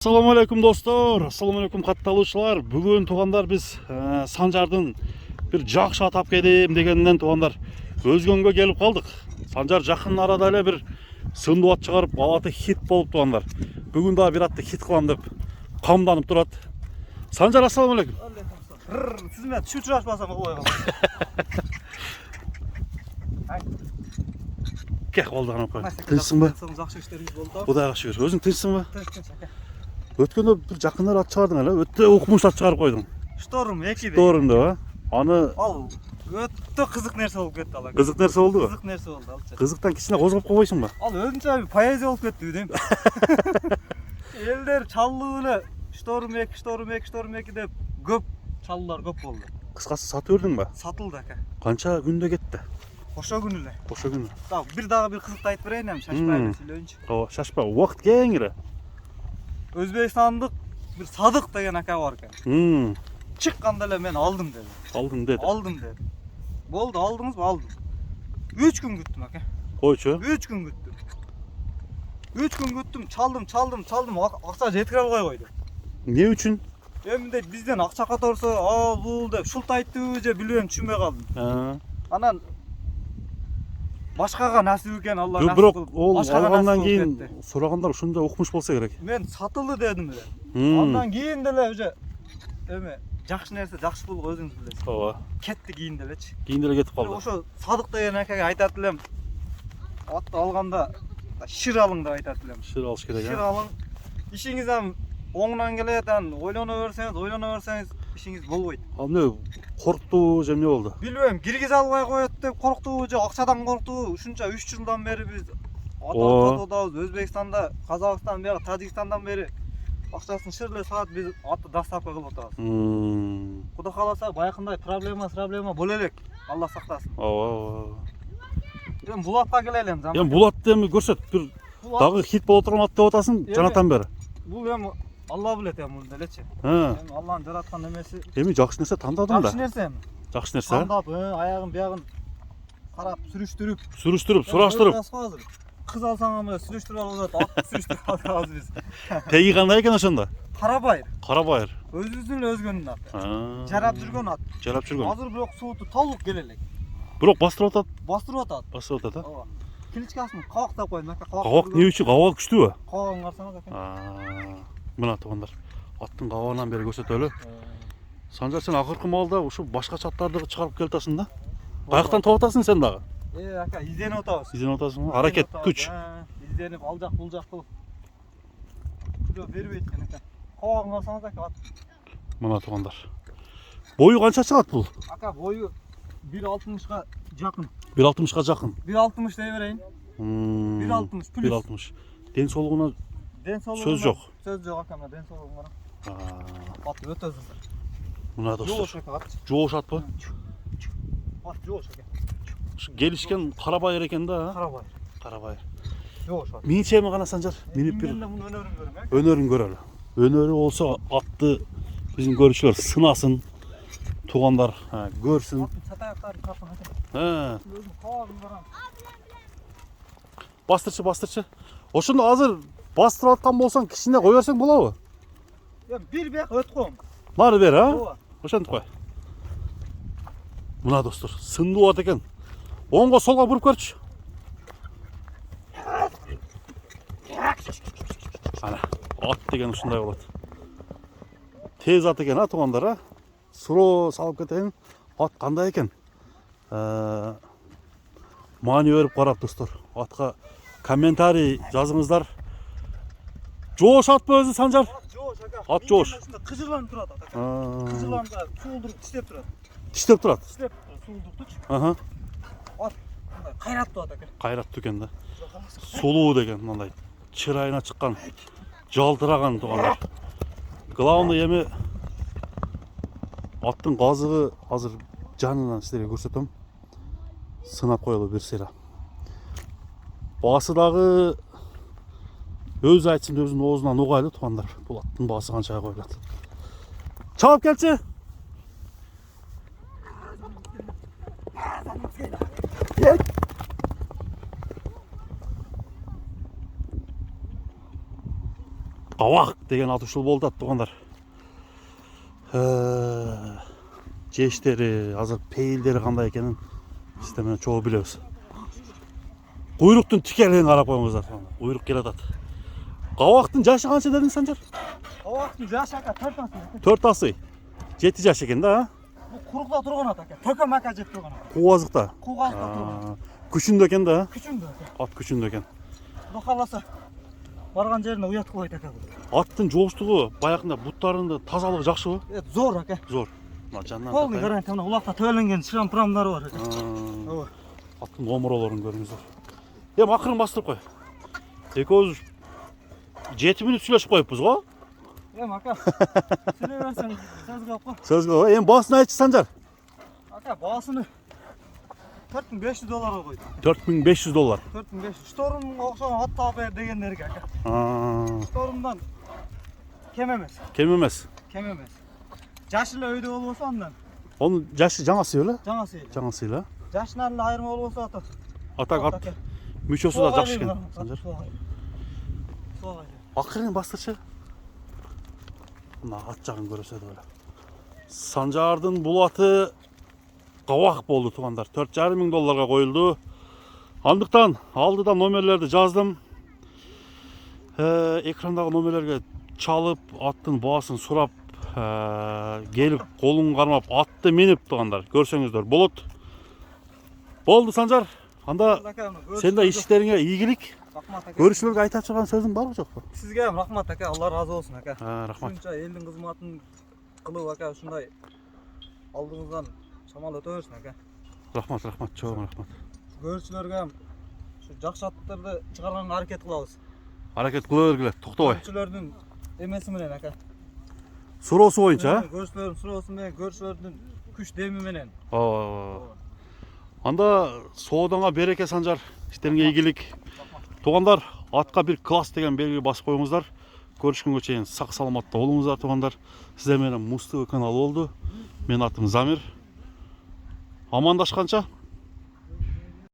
Assalamu alaikum dostlar, assalamu alaikum катталуучулар. Бүгүн туугандар биз Санжардын бир жакшы атап келем дегенден туугандар Өзгөнгө келип калдык. Санжар жакын арада эле бир сындуу ат чыгарып, ал аты хит болуп туугандар. Бүгүн дагы бир атты хит кылам деп камданып турат. Санжар, ассаламу алейкум. Siz men tushib turashmasam qo'ya qolaman. Кек болду анан кой. Тынчсыңбы? Жакшы иштериңиз болду. Кудайга шүгүр. Өзүң тынчсыңбы? Тынч ака. Өткөндө бир жакындар ат чыгардың эле, өтө укмуштап чыгарып койдуң. Шторм 2 Doğru da. Аны Ал өтө кызык нерсе болуп кетти ал. кызык нерсе болду. Кызык нерсе болду алчы. Кызыктан кичине козгоп койбойсуңбу? Ал өзүнчө поэзия болуп кетти дейм. Элдер чаллуу эле Шторм 2 деп көп чаллуулар көп болду. Кыскасы сатып бердиңби? Сатылды ака. Канча күндө кетти? Ошо күнү эле. Ошо күнү. Дагы бир кызыкты айтып берейин эми, шашпай сүйлөйүнчү. Ооба, шашпа. Убакыт кеңири. Өзбекстандык бир Садык деген ака бар экен. Чыкканда эле мен алдым деди. Алдым деди. Алдым деди. Болду, алдыңызбы? Алдым. 3 күн күттүм ака. Койчу. 3 күн күттүм. 3 күн күттүм, чалдым, акча жеткире албай койду. Не үчүн? Эми бизден акча каторсо, бул деп шултайтты же билбейм, түшүнбөй калдым. Анан башкага насип экен, Алла насип Бирок кылып. ол алгандан кийин сурагандар ушундай укмуш болсо керек. Мен сатылды дедим эле. Андан кийин деле уже эми жакшы нерсе жакшы болуп өзүңүз билесиз. Ооба. Кетти кийин делечи. Кийин деле кетип калды. Ошо Садык деген акага айтат элем. Атты алганда шир алың деп айтат элем. Шир алыш керек. Шир алың. Ишиңиз ham оңунан келет, ойлоно берсеңиз ишиңиз болбойт. Ал эмне корктуу же эмне болду? Билбейм, киргизе албай коет деп корктубу же акчадан корктубу? Ушунча 3 жылдан бери биз атабыз Өзбекстанда, Казакстан, бияка Тажикстандан бери акчасын ширле саат биз атты доставка кылып атабыз. Кудай кааласа баякындай проблема боло элек. Алла сактасын. Ооба. Эми бул атка келели эми. Эми бул атты эми көрсөт, бир дагы хит боло турган ат деп атасың, жанатан бери. Бул эми Алла билет эми муну делечи. Эми Алланын жараткан немеси. Эми жакшы нерсе тандадың да. Жакшы нерсе эми. Жакшы нерсе. Тандап, аягын биягын карап, Сүрүштүрүп, сураштырып. Кыз алсаң эми сүрүштүрүп алып атат, ат сүрүштүрүп алабыз биз. Теги кандай экен ошондо? Карабайыр. Карабайыр. Өзүбүздүн эле өзгөнүн аты. Жарап жүргөн ат. Жарап жүргөн. Азыр бирок сууту толук келе элек. Бирок бастырып атат. Бастырып атат. Бастырып атат, Ооба. Кличкасын кабактап койдум ака. Кабак не үчүн? Кабак күчтүүбү? Кабагын карасаңыз ака. Мына туугандар, аттын кабагынан бери көрсөтөлү. Санжар, сен акыркы маалда ушу башка чаттарды чыгарып келатасың да? Каяктан таап атасың сен дагы? Ака, изденип атабыз. Изденип атасыңбы? Аракет, күч. Изденип ал жак бул жак кылып. Күрө бербейт экен ака. Кабагын карасаңыз ака ат. Мына туугандар. Бою канча чыгат бул? Ака, бою 1.60га жакын. 1.60га жакын. 1.60 дей берейин. 1.60 плюс. 1.60. Ден соолугуна сөз жок. Сөз жок ака, ден соолугум бар. Ат өтө зыл. Мына достор. Жоош ака ат. Жоош атпы? Ат жоош ака. Келишкен Карабайыр экен да? Карабайыр. Жоош ат. Минчеми гана Санжар? Минип бир Мунун өнөрүн көрөм. өнөрүн көрөлү. Өнөрү болсо атты биздин көрүүчүлөр сынасын. Туугандар көрсүн. Аттын чатаяктарын картын ака. Өзүм кабагын карам. Бастырчы. Ошондо азыр бастырып аткан болсоң кичине кое берсең болобу? Эми бир бияк өтүп коем. Нары бер, Ооба. Ошентип кой. Мына достор, сындуу ат экен. Оңго солго буруп көрчү. Ана, ат деген ушундай болот. Тез ат экен, туугандар, Суроо салып кетейин. Ат кандай экен? Маани берип карап достор. Атка комментарий жазыңыздар. Жоош атпы өзү Санжар? Жоош ака. Ат жоош. Кыжырланып турат ат ака. Кыжырланып суулдуруп тиштеп турат. Тиштеп турат. Тиштеп суулдуруптучу. Ат кайраттуу ат ака. Кайраттуу экен да. Сулуу деген мындай чырайына чыккан, жалтыраган туугандар. Главный эми аттын казыгы азыр жанынан силерге көрсөтөм. Сынап коелу бир сыйра. Баасы дагы өзү айтсын деп өзүнүн оозунан угайлы туугандар. Бул аттын баасы канчага коюлат. Чалып келчи. Кабак деген аты ушул болуп атат туугандар. Жештери, азыр пейилдери кандай экенин биз менен чогуу билебиз. Куйруктун тикелегин карап коюңуздар. Куйрук келатат. Кабактын жашы канча дедиң Санжар? Кабактын жашы ака 4 асы. 4 асы. 7 жаш экен да. Бул курукта турган ат ака. Төкөм ака жеп турган ат. Кубазыкта. Кубазыкта турган. Күчүндө экен да. Күчүндө ака. Ат күчүндө экен. Кудай кааласа барган жерине уят кылбайт ака бул. Аттын жооштугу баягында буттарында тазалыгы жакшыбы? Зор ака. Зор. Мына жанынан. Полный гарантия мына улакта төленген шрампрамдары бар ака. Ооба. Аттын омуролорун көрүңүздөр. Эми акырын бастырып кой. Экөөбүз 7 мүнөт сүйлөшүп коюппуз го. Эми ака. Сүйлөй берсең сөз көп го. Сөз го. Эми баасын айтчы Санжар. Ака баасыны $4500 койду. $4500. 4500. Шторум окшогон ат таап бер дегендерге ака. Шторумдан кем эмес. Кем эмес. Кем эмес. Жашы эле өйдө болбосо андан. Онун жашы жаңасы беле? Жаңасы эле. Жаңасы эле. Жашынан эле айырма болбосо ата. Атак ат мүчөсү да жакшы экен Санжар. Акырын бастырчы. Мына ат жагын көрөсөт эле. Санжардын бул аты кабак болду туугандар. $4,500 коюлду. Андыктан алдыдан номерлерди жаздым. Экрандагы номерлерге чалып, аттын баасын сурап, келип колун кармап, атты минип туугандар. Көрсөңүздөр болот. Болду Санжар. Анда сен да иштериңе ийгилик. Рахмат ака. Көрүүчүлөргө айтып жаткан сөзүң барбы жокпу? Сизге ham рахмат ака. Алла разы болсун ака. Рахмат. Ушунча элдин кызматын кылып ака ушундай алдыңыздан шамал өтө берсин ака. Рахмат, чоң рахмат. Көрүүчүлөргө ham ушу жакшы аттарды чыгарганга аракет кылабыз. Аракет кыла бергиле, токтобой. Көрүүчүлөрдүн эмеси менен ака. Суроосу боюнча, Көрүүчүлөрдүн суроосу менен, көрүүчүлөрдүн күч деми менен. Анда соодаңа береке Санжар, иштериңе ийгилик. Туугандар, атка бир класс деген белги басып коюңуздар. Көрүшкөнгө чейин сак саламатта болуңуздар туугандар. Сиздер менен Муз ТВ каналы болду. Менин атым Замир. Амандашканча